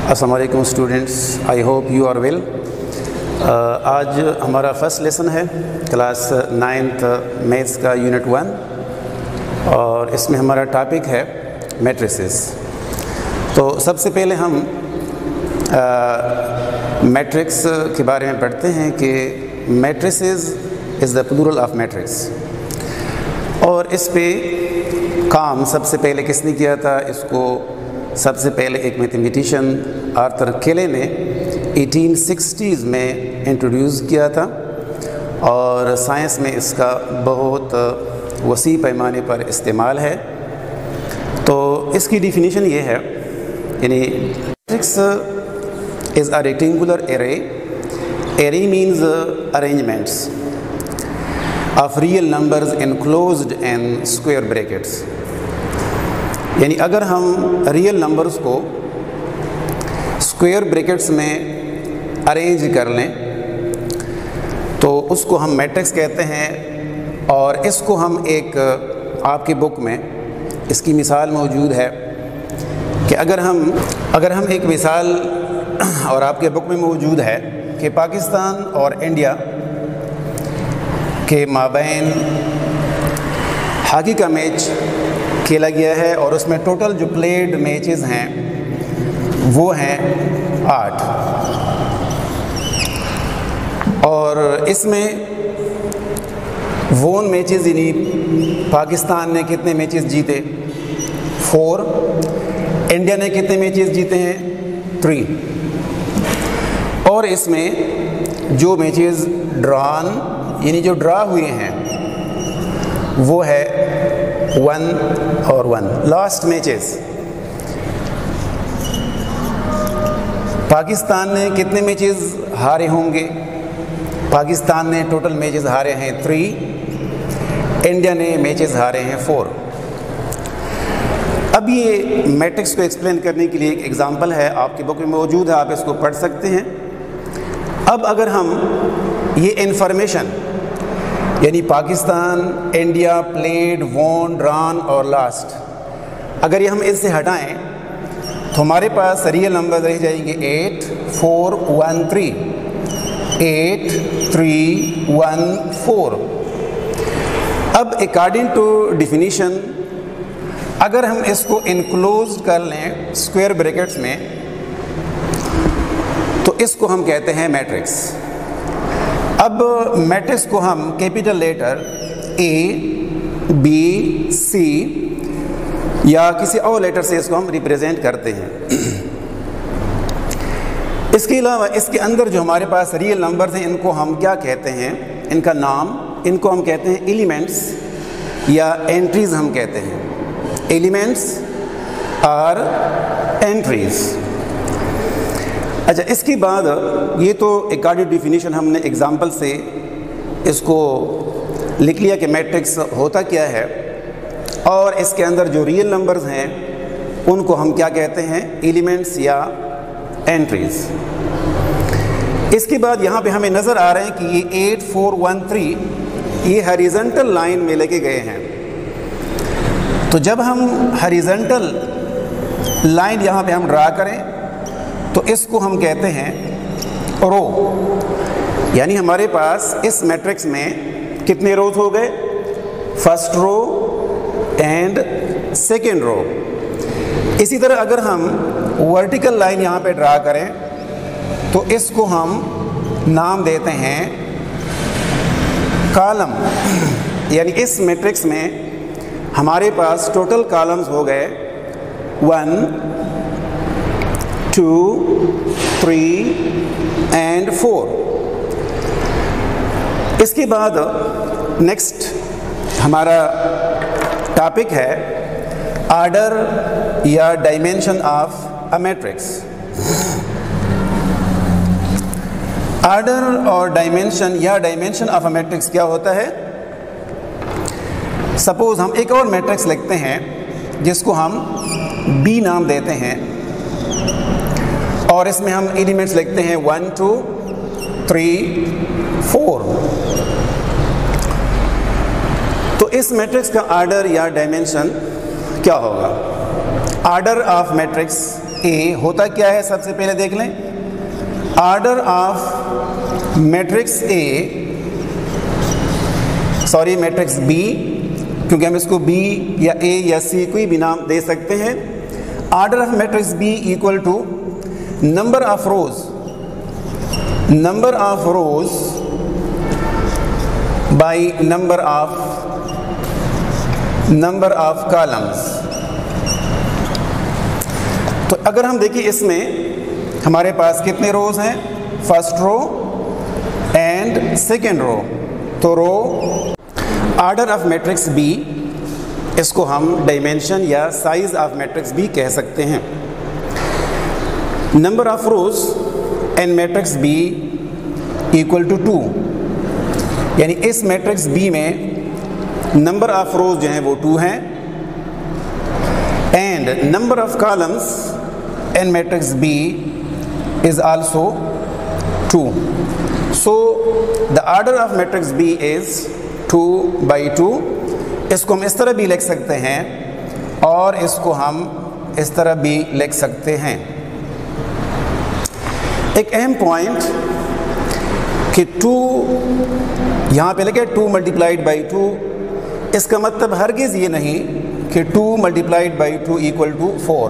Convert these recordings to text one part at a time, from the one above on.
अस्सलाम वालेकुम students, I hope you are well. आज हमारा फर्स्ट लेसन है क्लास 9th मैथ्स का यूनिट 1 और इसमें हमारा टॉपिक है मैट्रिसेस। तो सबसे पहले हम मैट्रिक्स के बारे में पढ़ते हैं कि matrices is the plural of matrix, और इस पे काम सबसे पहले किसने किया था? इसको सबसे पहले एक मैथमेटिशियन आर्थर केले ने 1860s में इंट्रोड्यूस किया था, और साइंस में इसका बहुत वसी पैमाने पर इस्तेमाल है। तो इसकी डिफिनीशन ये है, यानी matrix is a rectangular array. Array means arrangements of real numbers enclosed in square brackets। यानी अगर हम रियल नंबर्स को स्क्वायर ब्रैकेट्स में अरेंज कर लें तो उसको हम मैट्रिक्स कहते हैं। और इसको हम एक आपकी बुक में इसकी मिसाल मौजूद है कि अगर हम एक मिसाल और आपके बुक में मौजूद है कि पाकिस्तान और इंडिया के माबैन हॉकी का मैच खेला गया है, और उसमें टोटल जो प्लेड मैचेस हैं वो हैं 8, और इसमें वोन मैचेस यानी पाकिस्तान ने कितने मैचेस जीते? 4। इंडिया ने कितने मैचेस जीते हैं? 3। और इसमें जो मैचेस ड्रॉन यानी जो ड्रा हुए हैं वो है 1 और 1। लास्ट मैचेस पाकिस्तान ने कितने मैचेस हारे होंगे? पाकिस्तान ने टोटल मैचेस हारे हैं 3, इंडिया ने मैचेस हारे हैं 4। अब ये मैट्रिक्स को एक्सप्लेन करने के लिए एक एग्जांपल है, आपकी बुक में मौजूद है, आप इसको पढ़ सकते हैं। अब अगर हम ये इंफॉर्मेशन यानी Pakistan, India, played, won, drawn और लास्ट, अगर ये हम इससे हटाएं तो हमारे पास रियल नंबर रह जाएंगे 8, 4, 1, 3, 8, 3, 1, 4। अब अकॉर्डिंग टू डिफिनीशन अगर हम इसको इनक्लोज कर लें स्क्वायर ब्रैकेट्स में तो इसको हम कहते हैं मैट्रिक्स। अब मैट्रिक्स को हम capital letter A, B, C या किसी और लेटर से इसको हम रिप्रेजेंट करते हैं। इसके अलावा इसके अंदर जो हमारे पास रियल नंबर्स हैं इनको हम क्या कहते हैं? इनका नाम, इनको हम कहते हैं एलिमेंट्स या एंट्रीज हम कहते हैं। एलिमेंट्स और एंट्रीज। अच्छा, इसके बाद ये तो अकॉर्डिंग डिफिनीशन हमने एग्जांपल से इसको लिख लिया कि मैट्रिक्स होता क्या है, और इसके अंदर जो रियल नंबर्स हैं उनको हम क्या कहते हैं? एलिमेंट्स या एंट्रीज। इसके बाद यहाँ पे हमें नज़र आ रहे हैं कि ये 8, 4, 1, 3 ये हॉरिजॉन्टल लाइन में लेके गए हैं। तो जब हम हॉरिजॉन्टल लाइन यहाँ पे हम ड्रा करें तो इसको हम कहते हैं रो। यानी हमारे पास इस मैट्रिक्स में कितने रोज हो गए? First row and second row. इसी तरह अगर हम वर्टिकल लाइन यहाँ पे ड्रा करें तो इसको हम नाम देते हैं कॉलम। यानी इस मैट्रिक्स में हमारे पास टोटल कॉलम्स हो गए 1, 2, 3 एंड 4। इसके बाद नेक्स्ट हमारा टॉपिक है ऑर्डर या dimension of a matrix. Order और डायमेंशन या डायमेंशन ऑफ अ मैट्रिक्स क्या होता है? सपोज हम एक और मैट्रिक्स लिखते हैं जिसको हम B नाम देते हैं, और इसमें हम एलिमेंट्स लिखते हैं 1, 2, 3, 4। तो इस मैट्रिक्स का ऑर्डर या डायमेंशन क्या होगा? ऑर्डर ऑफ मैट्रिक्स ए होता क्या है, सबसे पहले देख लें। Order of matrix A, sorry matrix B, क्योंकि हम इसको बी या ए या सी कोई भी नाम दे सकते हैं। Order of matrix B equal to number of rows by number of columns. तो अगर हम देखिए इसमें हमारे पास कितने रोज हैं, first row and second row. तो row order of matrix B, इसको हम डायमेंशन या साइज ऑफ मैट्रिक्स बी कह सकते हैं। Number of rows and matrix B equal to 2, यानी इस मैट्रिक्स बी में नंबर ऑफ रोज जो हैं वो 2 हैं, and number of columns and matrix B is also 2। So the order of matrix B is 2/2। इसको हम इस तरह भी लिख सकते हैं और इसको हम इस तरह भी लिख सकते हैं। एक अहम पॉइंट कि 2 यहाँ पे लिखे 2 मल्टीप्लाइड बाई 2, इसका मतलब हरगिज़ ये नहीं कि 2 मल्टीप्लाइड बाई 2 इक्वल टू 4,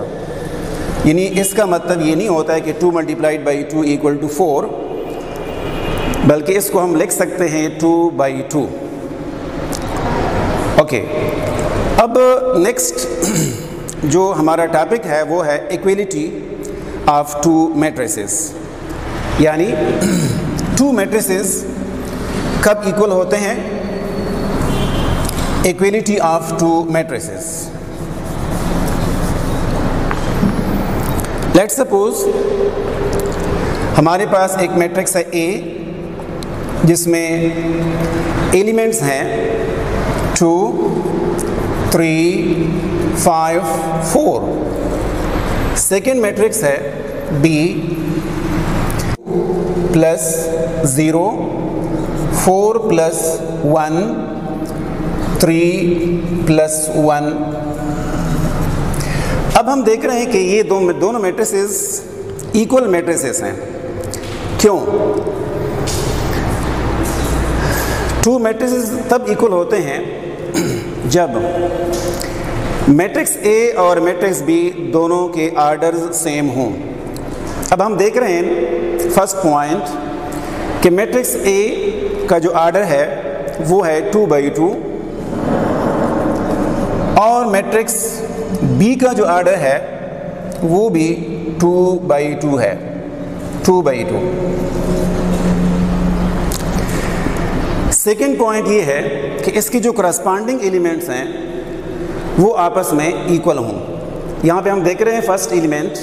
यानी इसका मतलब ये नहीं होता है कि 2 मल्टीप्लाइड बाई 2 इक्वल टू 4, बल्कि इसको हम लिख सकते हैं 2/2। ओके, अब नेक्स्ट जो हमारा टॉपिक है वो है इक्वलिटी ऑफ 2 मैट्रिसेस, यानी 2 मैट्रिसेस कब इक्वल होते हैं। Equality of 2 matrices. Let's suppose हमारे पास एक मैट्रिक्स है ए, जिसमें एलिमेंट्स हैं 2, 3, 5, 4। सेकेंड मैट्रिक्स है बी +0, 4 + 1, 3 + 1। अब हम देख रहे हैं कि ये दोनों मैट्रिसेस इक्वल मैट्रिसेस हैं। क्यों? 2 मैट्रिसेस तब इक्वल होते हैं जब मैट्रिक्स ए और मैट्रिक्स बी दोनों के ऑर्डर्स सेम हों। अब हम देख रहे हैं फर्स्ट पॉइंट कि मैट्रिक्स ए का जो ऑर्डर है वो है 2/2 और मैट्रिक्स बी का जो ऑर्डर है वो भी 2/2 है, 2/2। सेकेंड पॉइंट ये है कि इसके जो करस्पॉन्डिंग एलिमेंट्स हैं वो आपस में इक्वल हों। यहाँ पे हम देख रहे हैं फर्स्ट एलिमेंट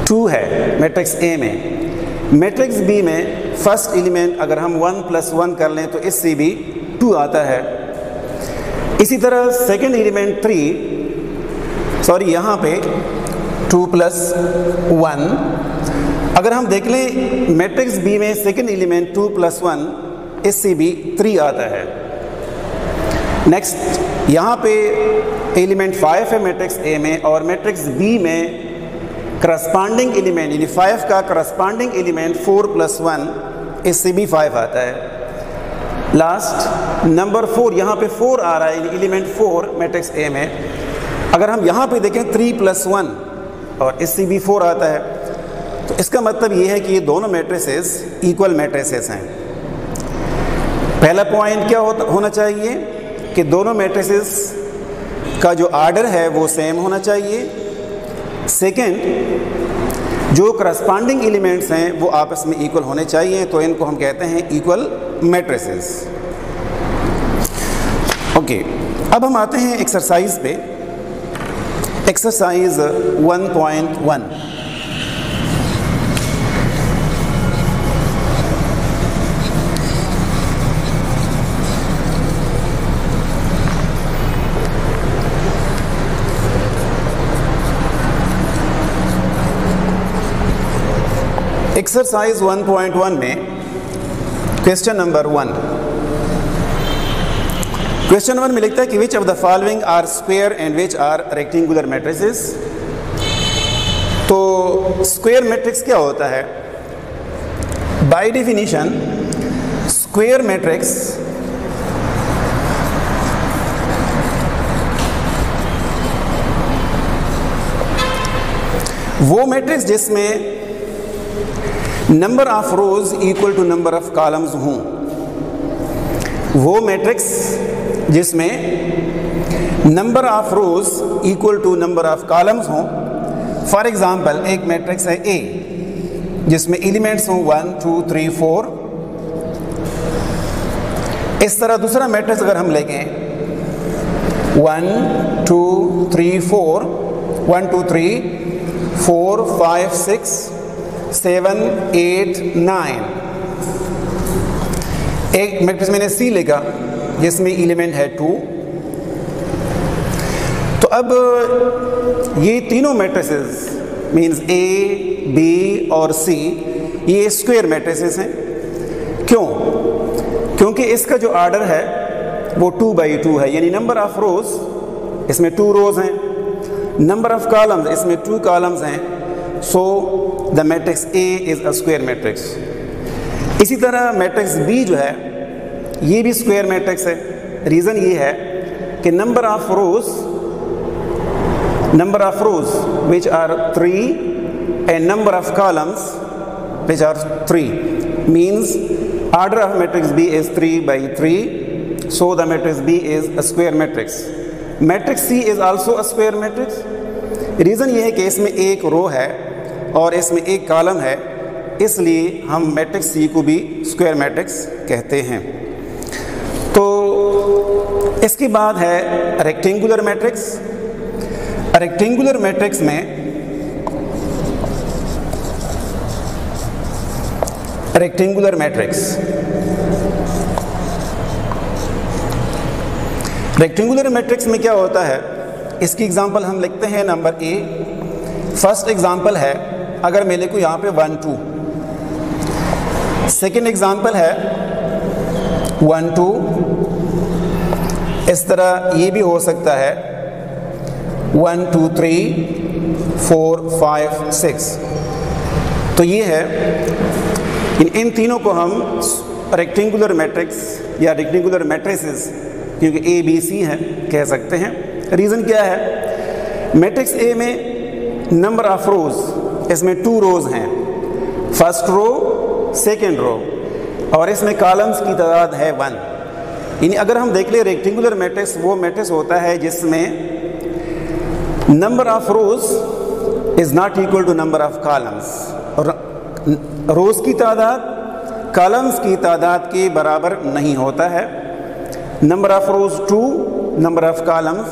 2 है मैट्रिक्स ए में, मैट्रिक्स बी में फर्स्ट एलिमेंट अगर हम 1 + 1 कर लें तो इससे भी 2 आता है। इसी तरह सेकेंड एलिमेंट 3, सॉरी यहाँ पे 2 + 1, अगर हम देख लें मैट्रिक्स बी में सेकेंड एलिमेंट 2 + 1, इससे भी 3 आता है। नेक्स्ट यहाँ पे एलिमेंट 5 है मैट्रिक्स ए में, और मैट्रिक्स बी में करस्पॉन्डिंग एलिमेंट यानी 5 का करस्पॉन्डिंग एलिमेंट 4 + 1, इससे भी 5 आता है। लास्ट नंबर 4, यहाँ पे 4 आ रहा है, एलिमेंट 4 मैट्रिक्स ए में। अगर हम यहाँ पे देखें 3 + 1 और इससे भी 4 आता है, तो इसका मतलब ये है कि ये दोनों मैट्रिसेस इक्वल मैट्रिसेस हैं। पहला पॉइंट क्या होना चाहिए कि दोनों मैट्रिसेस का जो ऑर्डर है वो सेम होना चाहिए। सेकंड, जो करस्पॉन्डिंग एलिमेंट्स हैं वो आपस में इक्वल होने चाहिए, तो इनको हम कहते हैं इक्वल मैट्रिसेस। ओके, अब हम आते हैं एक्सरसाइज पे। एक्सरसाइज 1.1। एक्सरसाइज 1.1 में क्वेश्चन नंबर 1। क्वेश्चन 1 में लिखता है कि which of the following are square and which are rectangular matrices. तो स्क्वायर मैट्रिक्स क्या होता है? बाय डेफिनेशन स्क्वायर मैट्रिक्स वो मैट्रिक्स जिसमें number of rows equal to number of columns हों, वो मैट्रिक्स जिसमें number of rows equal to number of columns हों। फॉर एग्जांपल एक मैट्रिक्स है ए जिसमें एलिमेंट्स हों 1 2 3 4। इस तरह दूसरा मैट्रिक्स अगर हम लेंगे 1 2 3 4 1 2 3 4 5 6 7 8 9, एक मैट्रिक्स मैंने सी लिखा जिसमें एलिमेंट है 2। तो अब ये तीनों मैट्रिसेस मींस ए बी और सी ये स्क्वायर मैट्रिसेस हैं। क्यों? क्योंकि इसका जो ऑर्डर है वो 2 बाई 2 है, यानी नंबर ऑफ रोज इसमें 2 रोज हैं, नंबर ऑफ कॉलम्स इसमें 2 कॉलम्स हैं। सो the matrix A is a square matrix. इसी तरह मैट्रिक्स बी जो है ये भी स्क्वायर मैट्रिक्स है। रीज़न ये है कि number of rows which are 3 and number of columns which are 3 means order of matrix B is 3 by 3, so the matrix B is a square matrix. Matrix C is also a square matrix. Reason ये है कि इसमें एक रो है और इसमें एक column है, इसलिए हम मैट्रिक्स C को भी स्क्वायर मैट्रिक्स कहते हैं। तो इसके बाद है रेक्टेंगुलर मैट्रिक्स। रेक्टेंगुलर मैट्रिक्स में रेक्टेंगुलर मैट्रिक्स में क्या होता है? इसकी एग्जांपल हम लिखते हैं नंबर ए। फर्स्ट एग्जांपल है अगर मैं लिखूं यहाँ पे 1 2। सेकेंड एग्जांपल है 1 2। इस तरह ये भी हो सकता है 1 2 3 4 5 6। तो ये है इन तीनों को हम रेक्टेंगुलर मैट्रिक्स या रेक्टेंगुलर मैट्रिसेस, क्योंकि ए बी सी है, कह सकते हैं। रीज़न क्या है? मैट्रिक्स ए में नंबर ऑफ रोज इसमें 2 रोज हैं, फर्स्ट रो सेकेंड रो, और इसमें कॉलम्स की तादाद है 1। यानी अगर हम देख ले रेक्टेंगुलर मैट्रिक्स वो मैट्रिक्स होता है जिसमें number of rows is not equal to number of columns, और रोज की तादाद कॉलम्स की तादाद के बराबर नहीं होता है। Number of rows 2, number of columns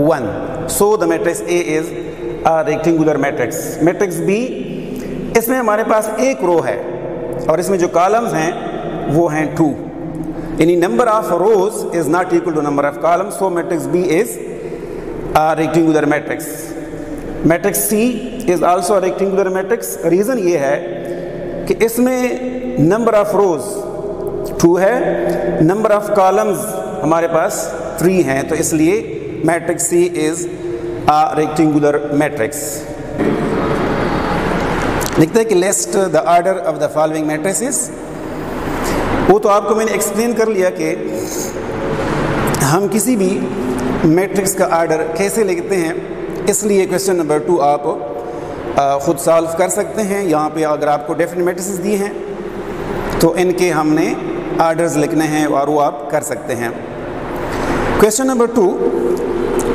1, so the matrix A is a rectangular matrix. Matrix B, इसमें हमारे पास एक रो है और इसमें जो कॉलम्स हैं वो हैं 2, यानी number of rows is not equal to number of columns, so matrix B is a rectangular matrix. Matrix C is also a rectangular matrix. Reason ये है कि इसमें नंबर ऑफ रोज 2 है, नंबर ऑफ कॉलम्स हमारे पास 3 हैं, तो इसलिए matrix C is a rectangular matrix. लिखते हैं कि list the order of the following matrices. वो तो आपको मैंने एक्सप्लेन कर लिया कि हम किसी भी मैट्रिक्स का ऑर्डर कैसे लिखते हैं, इसलिए क्वेश्चन नंबर 2 आप ख़ुद सॉल्व कर सकते हैं। यहाँ पे अगर आपको डेफिनेट मैट्रिसेस दिए हैं तो इनके हमने ऑर्डर्स लिखने हैं और वो आप कर सकते हैं। क्वेश्चन नंबर 2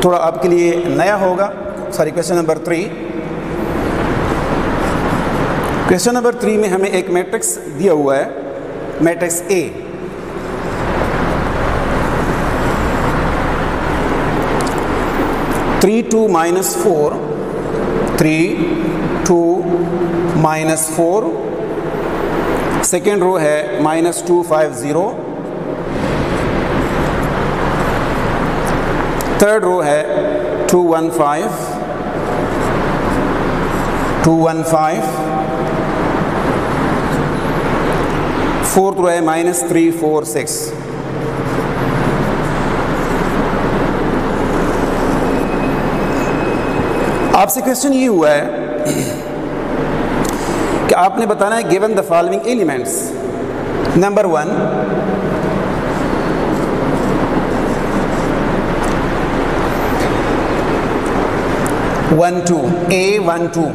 थोड़ा आपके लिए नया होगा, क्वेश्चन नंबर 3। क्वेश्चन नंबर 3 में हमें एक मैट्रिक्स दिया हुआ है, matrix A. Three 2 minus 4, 3 2 minus 4, second row है -2 5 0, थर्ड रो है 2 1 5 2 1 5, फोर्थ रो है -3 4 6। आपसे क्वेश्चन ये हुआ है कि आपने बताना है given the following elements. Number 1, A12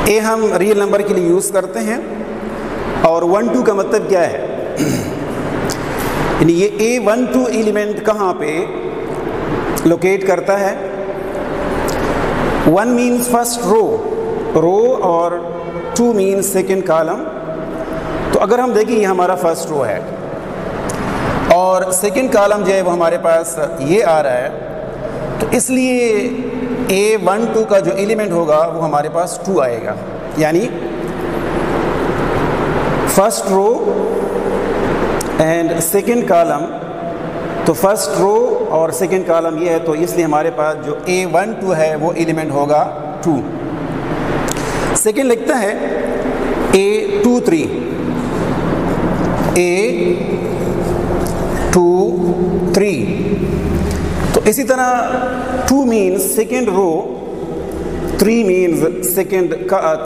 ए हम रियल नंबर के लिए यूज़ करते हैं और 12 का मतलब क्या है, यानी ये A12 एलिमेंट कहाँ पे लोकेट करता है। 1 मीन्स फर्स्ट रो और 2 मीन्स सेकेंड कॉलम। तो अगर हम देखें ये हमारा फर्स्ट रो है और सेकेंड कॉलम जो है वो हमारे पास ये आ रहा है, तो इसलिए A12 का जो एलिमेंट होगा वो हमारे पास 2 आएगा, यानी first row and second column. तो फर्स्ट रो और सेकेंड कॉलम ये है, तो इसलिए हमारे पास जो A12 है वो एलिमेंट होगा 2। सेकेंड लिखता है A23 तो इसी तरह 2 means second row, 3 means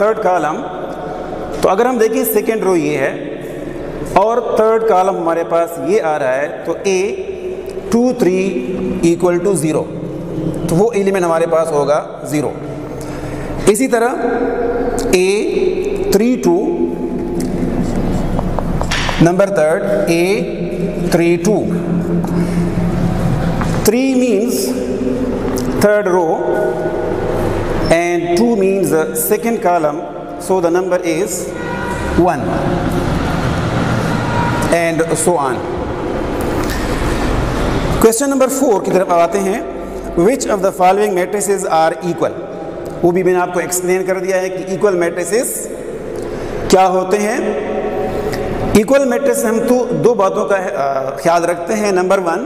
third column. तो अगर हम देखें सेकेंड रो ये है और थर्ड कॉलम हमारे पास ये आ रहा है, तो A23 इक्वल टू 0, तो वो एलिमेंट हमारे पास होगा 0। इसी तरह A32 number third A32, 3 means third row and 2 means second column, so the number is 1 and so on. Question number 4 की तरफ आते हैं। Which of the following matrices are equal? वो भी मैंने आपको एक्सप्लेन कर दिया है कि इक्वल मैट्रिसेस क्या होते हैं। इक्वल मैट्रिक्स हम तो 2 बातों का ख्याल रखते हैं। नंबर 1,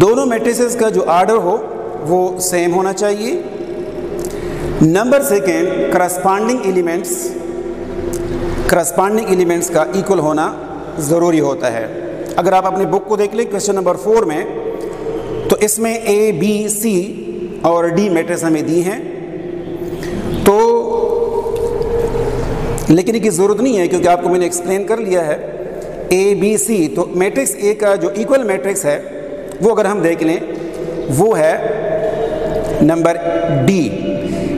दोनों मैट्रिसेस का जो आर्डर हो वो सेम होना चाहिए। नंबर 2, करस्पॉन्डिंग एलिमेंट्स का इक्वल होना ज़रूरी होता है। अगर आप अपनी बुक को देख लें क्वेश्चन नंबर 4 में, तो इसमें A, B, C और D मैट्रिक्स हमें दी हैं, तो लेकिन की ज़रूरत नहीं है क्योंकि आपको मैंने एक्सप्लेन कर लिया है A, B, C। तो मैट्रिक्स A का जो इक्वल मैट्रिक्स है वो अगर हम देख लें वो है नंबर D,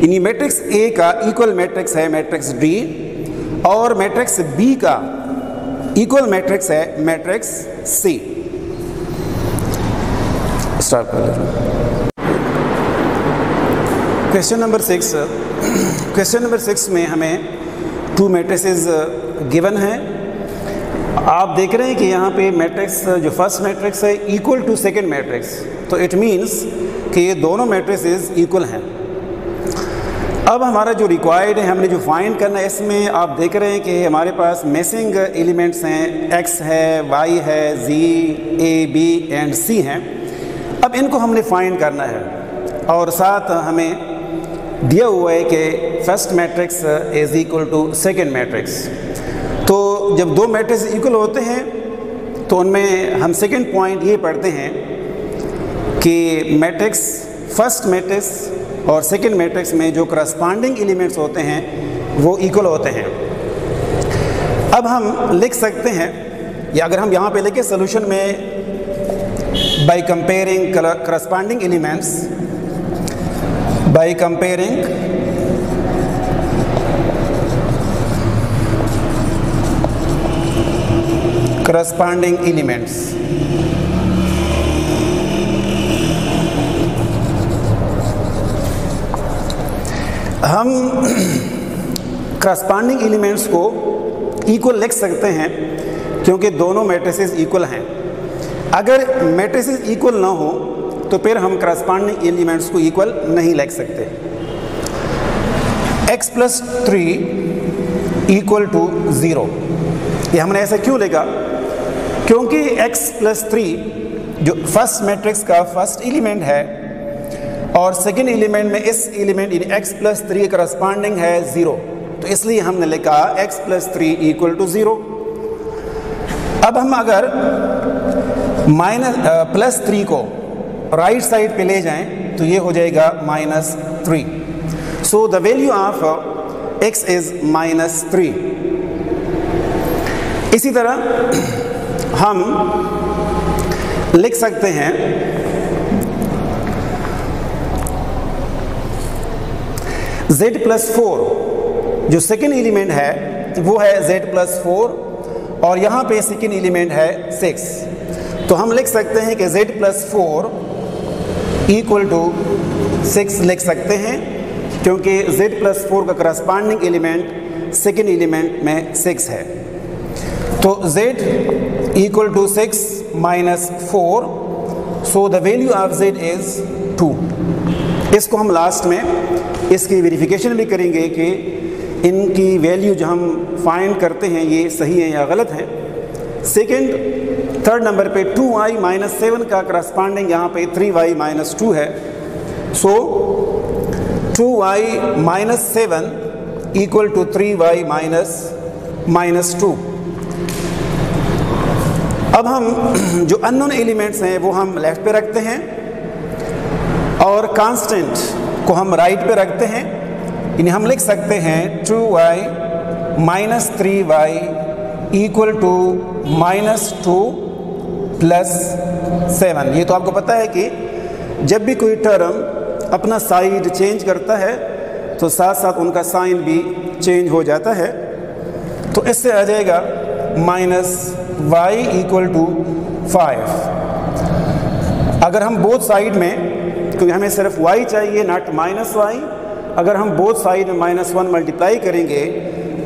यानी मैट्रिक्स A का इक्वल मैट्रिक्स है मैट्रिक्स D और मैट्रिक्स B का इक्वल मैट्रिक्स है मैट्रिक्स C। स्टार्ट कर लेते क्वेश्चन नंबर 6। क्वेश्चन नंबर 6 में हमें 2 मैट्रिसेस गिवन है। आप देख रहे हैं कि यहाँ पे मैट्रिक्स जो फर्स्ट मैट्रिक्स है इक्वल टू सेकंड मैट्रिक्स, तो इट मींस कि ये दोनों मैट्रिसेस इक्वल हैं। अब हमारा जो रिक्वायर्ड है, हमने जो फाइंड करना है, इसमें आप देख रहे हैं कि हमारे पास मिसिंग एलिमेंट्स हैं, x है, y है, z, a, b and c हैं। अब इनको हमने फाइंड करना है और साथ हमें दिया हुआ है कि first matrix is equal to second matrix. तो जब 2 मैट्रिक्स इक्वल होते हैं तो उनमें हम सेकेंड पॉइंट ये पढ़ते हैं कि मैट्रिक्स फर्स्ट मैट्रिक्स और सेकेंड मैट्रिक्स में जो करस्पॉन्डिंग एलिमेंट्स होते हैं वो इक्वल होते हैं। अब हम लिख सकते हैं, या अगर हम यहाँ पे लिखें सोल्यूशन में, by comparing corresponding elements, by comparing corresponding elements, हम करस्पॉन्डिंग एलिमेंट्स को इक्वल लिख सकते हैं क्योंकि दोनों मैट्रिसेस इक्वल हैं। अगर मैट्रिसेस इक्वल ना हो तो फिर हम करस्पॉन्डिंग एलिमेंट्स को इक्वल नहीं लिख सकते। x + 3 = 0, ये हमने ऐसा क्यों लिखा? क्योंकि x + 3 जो फर्स्ट मैट्रिक्स का फर्स्ट एलिमेंट है और सेकेंड एलिमेंट में इस एलिमेंट x + 3 करस्पॉन्डिंग है 0, तो इसलिए हमने लिखा x + 3 = 0। अब हम अगर +3 को राइट साइड पे ले जाएं तो ये हो जाएगा -3। So the value of x is -3। इसी तरह हम लिख सकते हैं z+4, जो सेकेंड एलिमेंट है वो है z+4 और यहाँ पे सेकेंड एलिमेंट है 6। तो हम लिख सकते हैं कि z+4 = 6 लिख सकते हैं, क्योंकि z+4 का करस्पॉन्डिंग एलिमेंट सेकेंड एलिमेंट में 6 है। तो z = 6 - 4, so the value of z is 2। इसको हम लास्ट में इसकी वेरिफिकेशन भी करेंगे कि इनकी वैल्यू जो हम फाइंड करते हैं ये सही है या गलत है। थर्ड नंबर पे 2y - 7 का करस्पॉन्डिंग यहाँ पे 3y - 2 है। सो 2y - 7 = 3y - 2। अब हम जो अननोन एलिमेंट्स हैं वो हम लेफ्ट पे रखते हैं और कांस्टेंट को हम राइट पे रखते हैं। यानी हम लिख सकते हैं 2y - 3y = -2 + 7। ये तो आपको पता है कि जब भी कोई टर्म अपना साइड चेंज करता है तो साथ साथ उनका साइन भी चेंज हो जाता है। तो इससे आ जाएगा -y = 5। अगर हम बोथ साइड में, क्योंकि हमें सिर्फ y चाहिए नॉट -y, अगर हम बोथ साइड में -1 मल्टीप्लाई करेंगे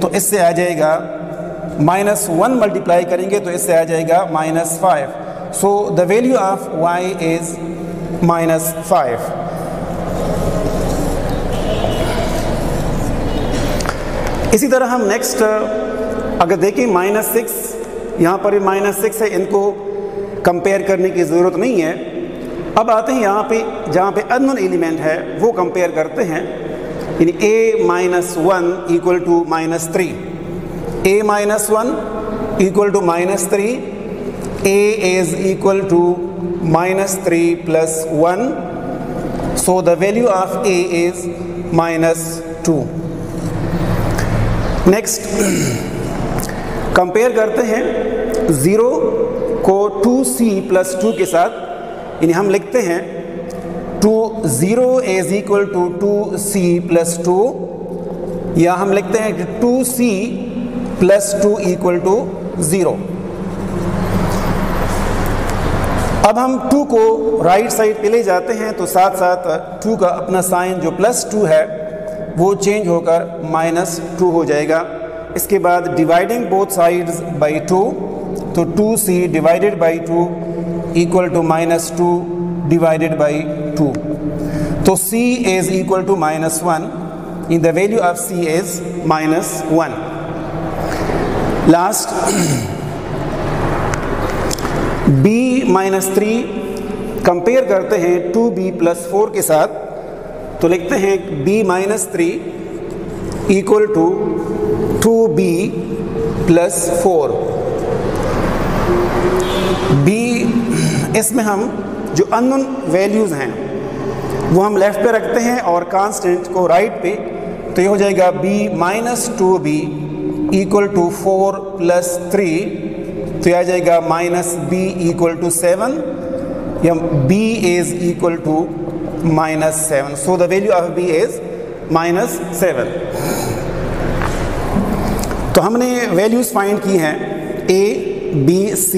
तो इससे आ जाएगा -1 मल्टीप्लाई करेंगे तो इससे आ जाएगा -5। सो the value of y is -5। इसी तरह हम नेक्स्ट अगर देखें -6, यहाँ पर भी -6 है, इनको कंपेयर करने की ज़रूरत नहीं है। अब आते हैं यहाँ पे जहाँ पे अननोन एलिमेंट है वो कंपेयर करते हैं। यानी a - 1 = -3, a - 1 = -3, a is equal to -3 + 1, so the value of a is -2। Next compare करते हैं 0 को 2c + 2 के साथ। यानी हम लिखते हैं 0 is equal to 2c + 2, या हम लिखते हैं कि 2c + 2 = 0। अब हम 2 को राइट साइड पे ले जाते हैं तो साथ साथ 2 का अपना साइन जो +2 है वो चेंज होकर -2 हो जाएगा। इसके बाद डिवाइडिंग बोथ साइड्स बाई 2, तो 2c divided by 2 = -2 divided by 2। तो c is equal to -1, in the value of c is -1। Last b - 3 compare करते हैं 2b + 4 के साथ। तो लिखते हैं b - 3 = 2b + 4। b, इसमें हम जो अननोन वैल्यूज़ हैं वो हम लेफ़्ट पे रखते हैं और कांस्टेंट को राइट पे। तो ये हो जाएगा b - 2b = 4 + 3, तो ये आ जाएगा -b = 7, या b is equal to -7। So the value of b is -7। तो हमने वैल्यूज़ फाइंड की हैं a, b, c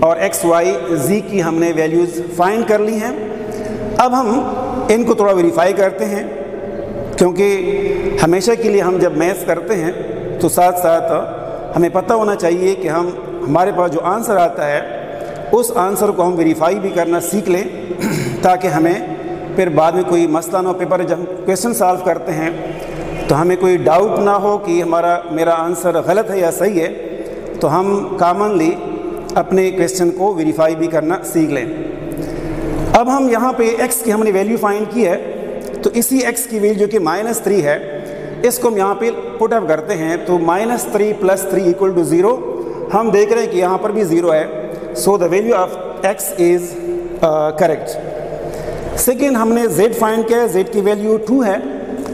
और x, y, z की हमने वैल्यूज़ फाइंड कर ली हैं। अब हम इनको थोड़ा वेरीफाई करते हैं, क्योंकि हमेशा के लिए हम जब मैथ्स करते हैं तो साथ साथ हमें पता होना चाहिए कि हमारे पास जो आंसर आता है उस आंसर को हम वेरीफाई भी करना सीख लें, ताकि हमें फिर बाद में कोई मसला ना हो। पेपर जब हम क्वेश्चन सॉल्व करते हैं तो हमें कोई डाउट ना हो कि मेरा आंसर गलत है या सही है, तो हम कॉमनली अपने क्वेश्चन को वेरीफाई भी करना सीख लें। अब हम यहाँ पे x की हमने वैल्यू फाइंड की है, तो इसी x की वैल्यू जो कि -3 है इसको हम यहाँ पे पुट अप करते हैं। तो -3 + 3 = 0। हम देख रहे हैं कि यहाँ पर भी 0 है, so the value of x is correct. Second हमने z फाइंड किया है, z की वैल्यू 2 है।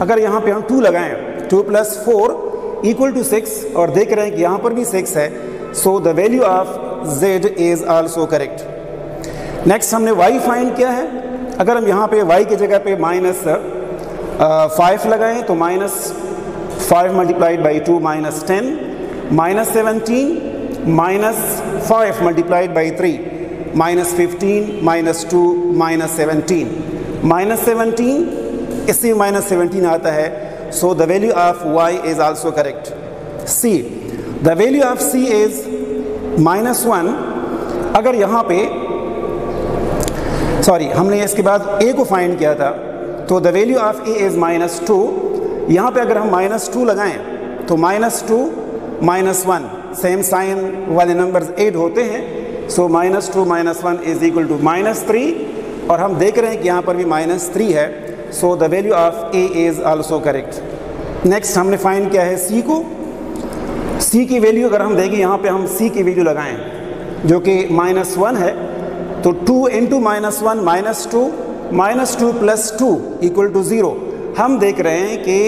अगर यहाँ पे हम 2 लगाएं, 2 + 4 = 6 और देख रहे हैं कि यहाँ पर भी 6 है, so the value of z is also correct. Next हमने y फाइंड किया है। अगर हम यहाँ पे y की जगह पे -5 लगाएं तो -5 × 2 -10, -17, -5 × 3 -15, -2, -17, -17 इससे -17 आता है, so the value of y is also correct. c, the value of c is -1। अगर यहाँ पे हमने इसके बाद a को फाइंड किया था, तो the value of a is -2। यहाँ पे अगर हम -2 लगाएं तो -2 -1 सेम साइन वाले नंबर्स ऐड होते हैं, सो -2 -1 इज इक्वल टू -3 और हम देख रहे हैं कि यहाँ पर भी -3 है, so the value of a is also correct. Next हमने फाइंड किया है c को। c की वैल्यू अगर हम देखें, यहाँ पे हम c की वैल्यू लगाएं जो कि -1 है, तो 2 × -1 -2, -2 + 2 = 0। हम देख रहे हैं कि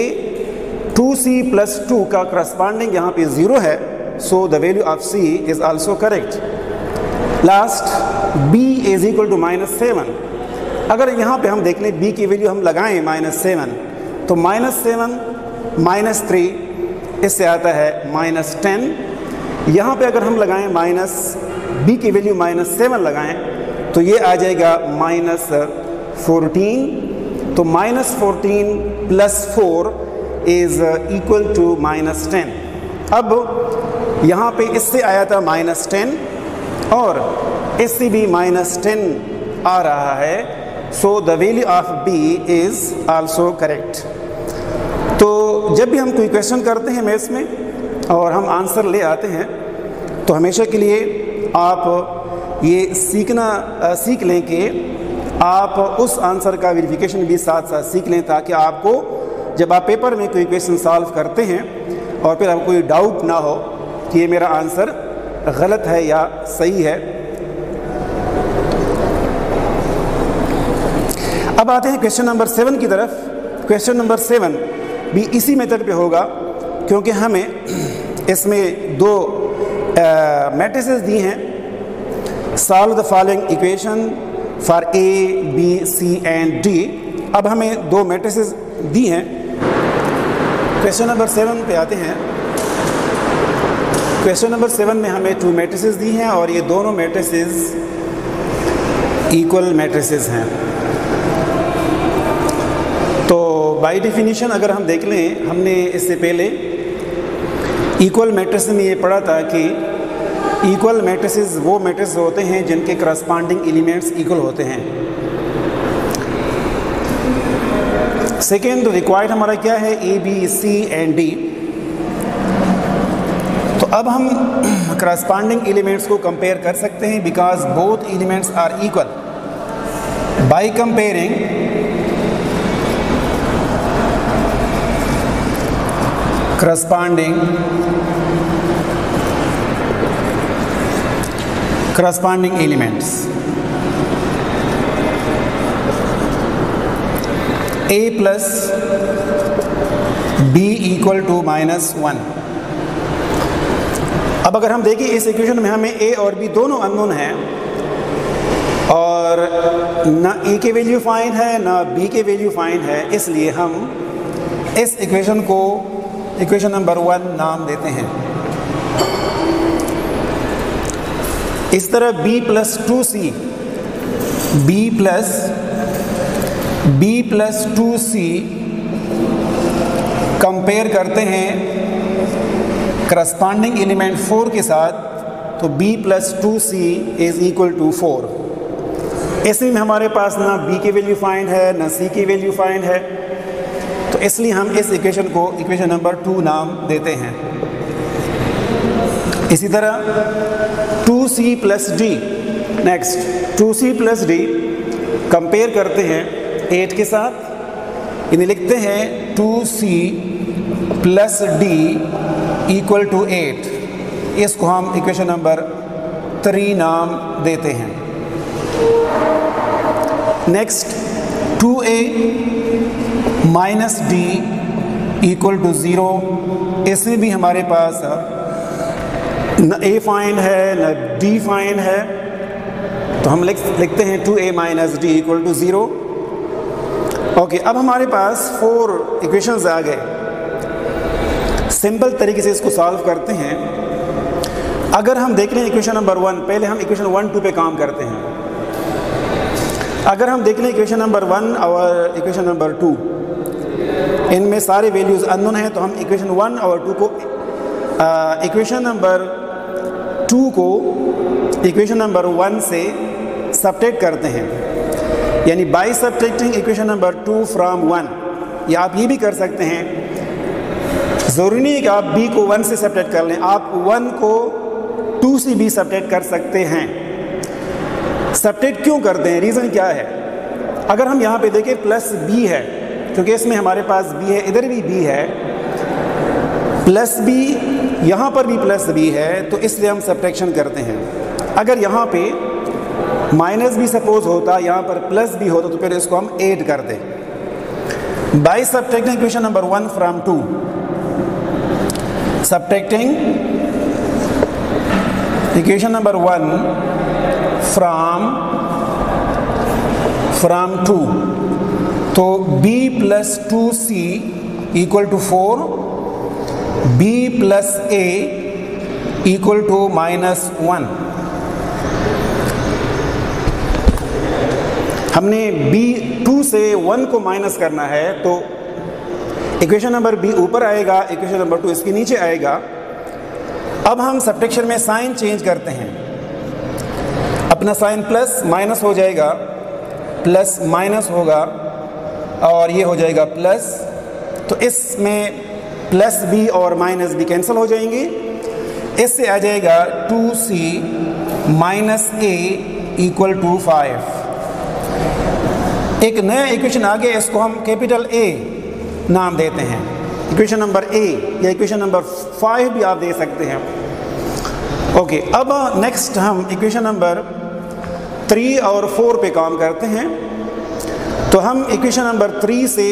2c + 2 का करस्पॉन्डिंग यहाँ पे 0 है, so the value of c is also correct. Last b is equal to -7। अगर यहाँ पे हम देख लें b की वैल्यू हम लगाएं -7, तो -7 -3 इससे आता है -10। यहाँ पे अगर हम लगाएं b की वैल्यू -7 लगाएं तो ये आ जाएगा -14। तो -14 + 4 इज इक्वल टू -10। अब यहाँ पे इससे आया था -10 और इससे भी -10 आ रहा है, so the value of b is also correct. तो जब भी हम कोई क्वेश्चन करते हैं मैथ्स में और हम आंसर ले आते हैं, तो हमेशा के लिए आप ये सीख लें कि आप उस आंसर का वेरिफिकेशन भी साथ साथ सीख लें, ताकि आपको जब आप पेपर में कोई क्वेश्चन सॉल्व करते हैं और फिर आपको कोई डाउट ना हो कि ये मेरा आंसर गलत है या सही है। अब आते हैं क्वेश्चन नंबर 7 की तरफ। क्वेश्चन नंबर 7 भी इसी मेथड पे होगा, क्योंकि हमें इसमें 2 मैट्रिसेस दी हैं। Solve the following equation for a, b, c and d। अब हमें 2 मैट्रिसेस दी हैं। क्वेश्चन नंबर 7 पे आते हैं। क्वेश्चन नंबर 7 में हमें 2 मैट्रिसेस दी हैं और ये दोनों मैट्रिसेस इक्वल मैट्रिसेस हैं। तो बाय डेफिनेशन अगर हम देख लें, हमने इससे पहले इक्वल मैट्रिसेस में ये पढ़ा था कि इक्वल मैट्रिसेस वो मैट्रिसेस होते हैं जिनके करस्पॉन्डिंग एलिमेंट्स इक्वल होते हैं। सेकेंड रिक्वायर्ड हमारा क्या है, ए, बी, सी एंड डी। तो अब हम करस्पॉन्डिंग एलिमेंट्स को कंपेयर कर सकते हैं, because both elements are equal. By comparing corresponding elements, a plus b equal to -1। अब अगर हम देखें इस इक्वेशन में हमें a और b दोनों अननोन हैं और ना a की वैल्यू फाइंड है ना b की वैल्यू फाइंड है, इसलिए हम इस इक्वेशन को इक्वेशन नंबर 1 नाम देते हैं। इस तरह b + 2c, b + 2c compare करते हैं करस्पॉन्डिंग एलिमेंट 4 के साथ, तो b + 2c is equal to 4। इसमें हमारे पास ना b की वैल्यू फाइंड है ना c की वैल्यू फाइंड है, तो इसलिए हम इस इक्वेशन को इक्वेशन नंबर 2 नाम देते हैं। इसी तरह 2c + d, next 2c + d compare करते हैं 8 के साथ, इन्हें लिखते हैं 2c + d इक्वल टू 8। इसको हम इक्वेशन नंबर 3 नाम देते हैं। Next 2a minus D equal to 0। इसमें भी हमारे पास न a फाइंड है न d फाइंड है, तो हम लिखते हैं 2a minus D equal to 0। Okay, अब हमारे पास 4 इक्वेशंस आ गए। सिंपल तरीके से इसको सॉल्व करते हैं। अगर हम देख लें इक्वेशन नंबर 1, पहले हम इक्वेशन 1 2 पे काम करते हैं। अगर हम देख लें इक्वेशन नंबर 1 और इक्वेशन नंबर 2, इनमें सारे वैल्यूज़ अननोन हैं, तो हम इक्वेशन 1 और 2 को इक्वेशन नंबर 2 को इक्वेशन नंबर 1 से सब्ट्रैक्ट करते हैं, यानी bye subtracting equation number 2 from 1। या आप ये भी कर सकते हैं, ज़रूरी नहीं है कि आप b को 1 से सब्ट्रैक्ट कर लें, आप 1 को 2 से भी सब्ट्रैक्ट कर सकते हैं। सब्ट्रैक्ट क्यों करते हैं, रीज़न क्या है? अगर हम यहाँ पे देखें प्लस b है, क्योंकि इसमें हमारे पास b है, इधर भी b है, प्लस b, यहाँ पर भी प्लस b है, तो इसलिए हम सब्ट्रैक्शन करते हैं। अगर यहाँ पे माइनस भी सपोज होता, यहाँ पर प्लस भी होता, तो फिर इसको हम ऐड कर दें। By subtracting equation number 1 from 2, subtracting equation number 1 from 2, तो b plus 2c equal to 4, b plus a equal to minus 1। हमने b2 से 1 को माइनस करना है, तो इक्वेशन नंबर b ऊपर आएगा, इक्वेशन नंबर 2 इसके नीचे आएगा। अब हम सब्ट्रैक्शन में साइन चेंज करते हैं, अपना साइन प्लस माइनस हो जाएगा, प्लस माइनस होगा और ये हो जाएगा प्लस, तो इसमें प्लस b और माइनस b कैंसिल हो जाएंगे। इससे आ जाएगा 2c minus a equal to 5। एक नया इक्वेशन आ गया, इसको हम कैपिटल A नाम देते हैं, इक्वेशन नंबर A, या इक्वेशन नंबर 5 भी आप दे सकते हैं। ओके, अब नेक्स्ट हम इक्वेशन नंबर 3 और 4 पे काम करते हैं। तो हम इक्वेशन नंबर 3 से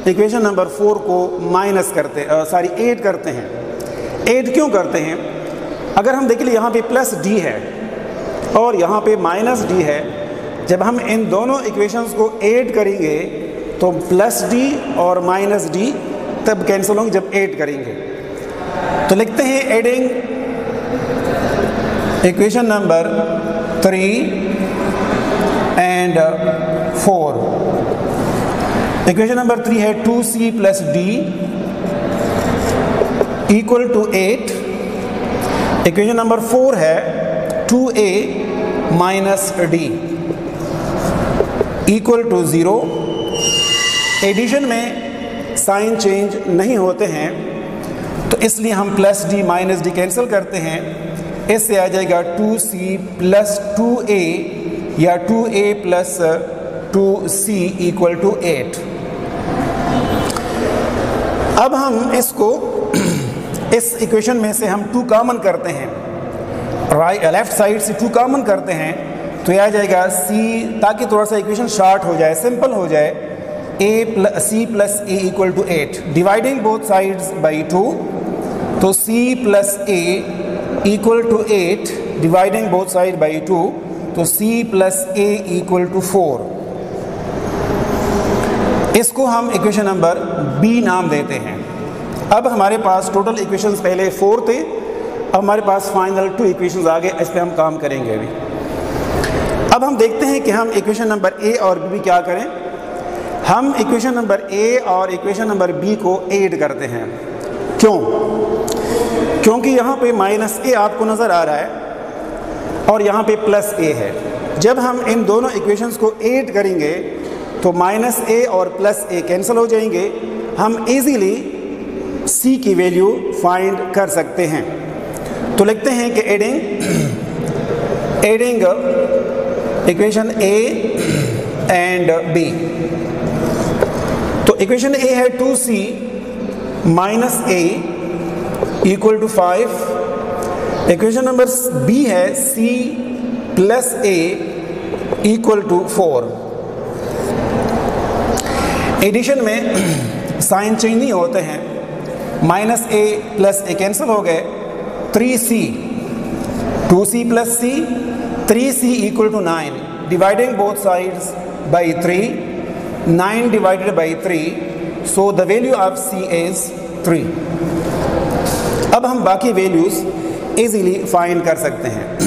इक्वेशन नंबर 4 को माइनस करते ऐड करते हैं। ऐड क्यों करते हैं? अगर हम देख लें, यहाँ पे प्लस d है और यहाँ पे माइनस d है, जब हम इन दोनों इक्वेशंस को ऐड करेंगे तो प्लस d और माइनस d तब कैंसिल होंगे जब ऐड करेंगे। तो लिखते हैं adding equation number 3 and 4। Equation number 3 है 2c plus d equal to 8। Equation number 4 है 2a minus d equal to 0। Addition में साइन चेंज नहीं होते हैं, तो इसलिए हम plus d minus d cancel करते हैं। इससे आ जाएगा 2c प्लस 2a या 2a plus 2c equal to 8। अब हम इसको इस इक्वेशन में से हम 2 कॉमन करते हैं, लेफ्ट साइड से 2 कॉमन करते हैं, तो यह आ जाएगा c, ताकि थोड़ा सा इक्वेशन शॉर्ट हो जाए, सिंपल हो जाए, c plus a equal to 8। Dividing both sides by 2, तो c plus a equal to 8, dividing both side by 2, तो c plus a equal to 4। इसको हम इक्वेशन नंबर b नाम देते हैं। अब हमारे पास टोटल इक्वेशंस पहले 4 थे, अब हमारे पास फाइनल 2 इक्वेशंस आ गए, इस पर हम काम करेंगे अभी। अब हम देखते हैं कि हम इक्वेशन नंबर a और b क्या करें। हम इक्वेशन नंबर a और इक्वेशन नंबर b को ऐड करते हैं। क्यों? क्योंकि यहाँ पे माइनस a आपको नज़र आ रहा है और यहाँ पे प्लस a है। जब हम इन दोनों इक्वेशंस को ऐड करेंगे तो माइनस a और प्लस a कैंसिल हो जाएंगे। हम इजीली c की वैल्यू फाइंड कर सकते हैं। तो लिखते हैं कि adding equation a and b। तो इक्वेशन a है 2c minus a equal to 5। Equation number b है c plus a equal to 4। Addition में साइन चेंज नहीं होते हैं, minus A plus A cancel हो गए, 3c 2c plus c 3c equal to 9, dividing both sides by 3, 9 divided by 3, so the value of c is 3। अब हम बाकी values easily find कर सकते हैं।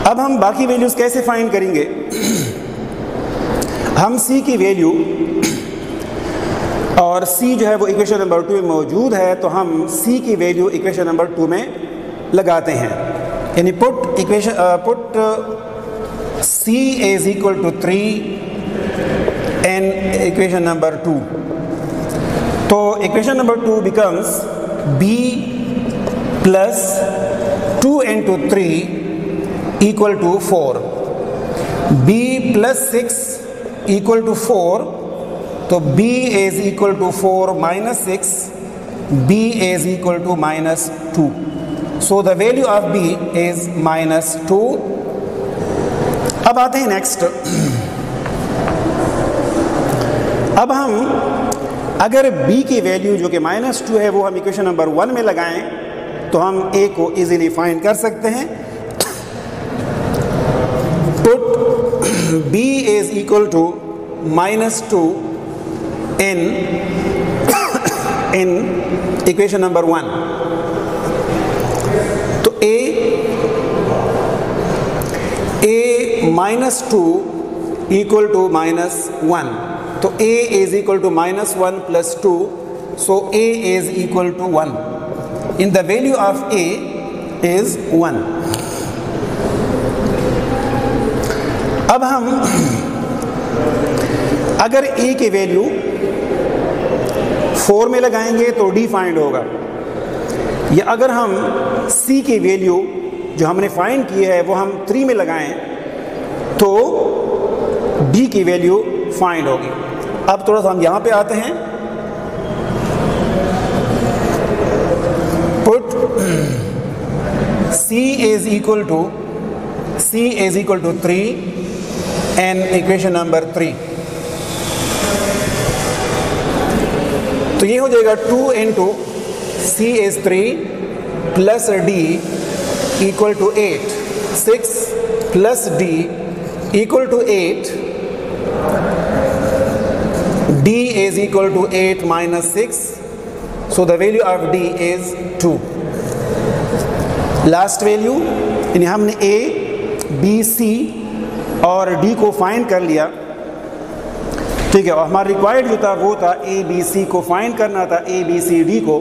अब हम बाकी वैल्यूज़ कैसे फाइंड करेंगे? हम c की वैल्यू, और c जो है वो इक्वेशन नंबर 2 में मौजूद है, तो हम c की वैल्यू इक्वेशन नंबर 2 में लगाते हैं, यानी put c is equal to 3 in equation number 2। तो equation number 2 becomes b plus 2 into 3 equal to 4, b plus 6 equal to 4, तो b is equal to 4 minus 6, b is equal to minus 2, so the value of b is minus 2। अब आते हैं next. अब हम अगर b की value जो कि माइनस 2 है वो हम इक्वेशन नंबर 1 में लगाएं तो हम a को इजीली फाइंड कर सकते हैं। Put b is equal to minus 2 in equation number 1, तो a minus 2 equal to minus 1, तो a is equal to minus 1 plus 2, सो a is equal to 1, in the value of a is 1। अब हम अगर a की value 4 में लगाएंगे तो d फाइंड होगा, या अगर हम c की वैल्यू जो हमने फाइंड की है वो हम 3 में लगाएं तो d की वैल्यू फाइंड होगी। अब थोड़ा सा हम यहाँ पे आते हैं। Put c is equal to 3 and equation number 3, तो ये हो जाएगा 2 into c is 3 plus d equal to 8, 6 plus d equal to 8, d is equal to 8 minus 6, so the value of d is 2। Last value, यानी हमने a, b, c और d को find कर लिया, ठीक है, और हमारा रिक्वायर्ड जो था वो था a, b, c को फाइंड करना था, a, b, c, d को।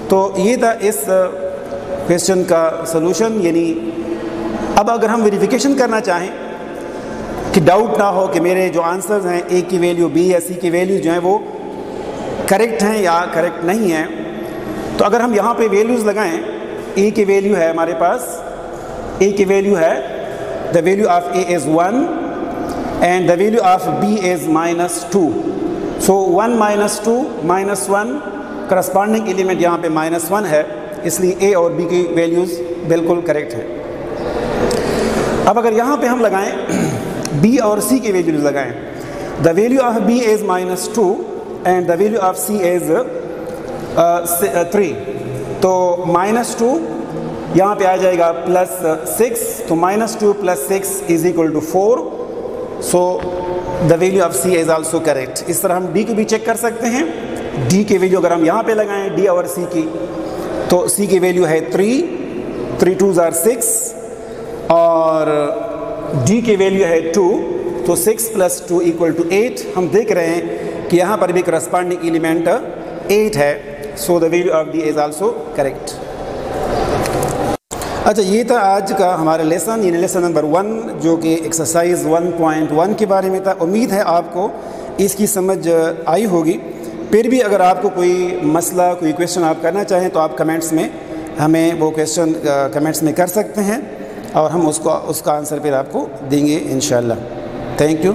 तो ये था इस क्वेश्चन का सलूशन। यानी अब अगर हम वेरिफिकेशन करना चाहें कि डाउट ना हो कि मेरे जो आंसर्स हैं ए की वैल्यू, बी या सी की वैल्यू जो हैं वो करेक्ट हैं या करेक्ट नहीं हैं, तो अगर हम यहाँ पे वैल्यूज़ लगाएं, ए की वैल्यू है हमारे पास, ए की वैल्यू है the value of A is 1 and the value of B is minus 2, सो 1 माइनस 2 माइनस 1, करस्पॉन्डिंग एलिमेंट यहाँ पे माइनस 1 है, इसलिए ए और बी की वैल्यूज़ बिल्कुल करेक्ट है। अब अगर यहाँ पे हम लगाएं b और c की वैल्यूज लगाएं, the value of b is minus 2 and the value of c is 3, तो माइनस 2 यहाँ पे आ जाएगा प्लस 6, तो minus 2 plus 6 is equal to 4, so the value of c is also correct. इस तरह हम d को भी चेक कर सकते हैं। d की वैल्यू अगर हम यहाँ पे लगाएं d और c की, तो c की वैल्यू है 3 2s are 6 और d की वैल्यू है 2, तो 6 प्लस 2 इक्वल टू 8। हम देख रहे हैं कि यहाँ पर भी करस्पॉन्डिंग एलिमेंट 8 है, so the value of d is also correct. अच्छा, ये था आज का हमारा लेसन, यानी लेसन नंबर 1 जो कि एक्सरसाइज 1.1 के बारे में था। उम्मीद है आपको इसकी समझ आई होगी। फिर भी अगर आपको कोई मसला, कोई क्वेश्चन आप करना चाहें तो आप कमेंट्स में हमें वो क्वेश्चन कमेंट्स में कर सकते हैं और हम उसका आंसर फिर आपको देंगे इंशाल्लाह। Thank you.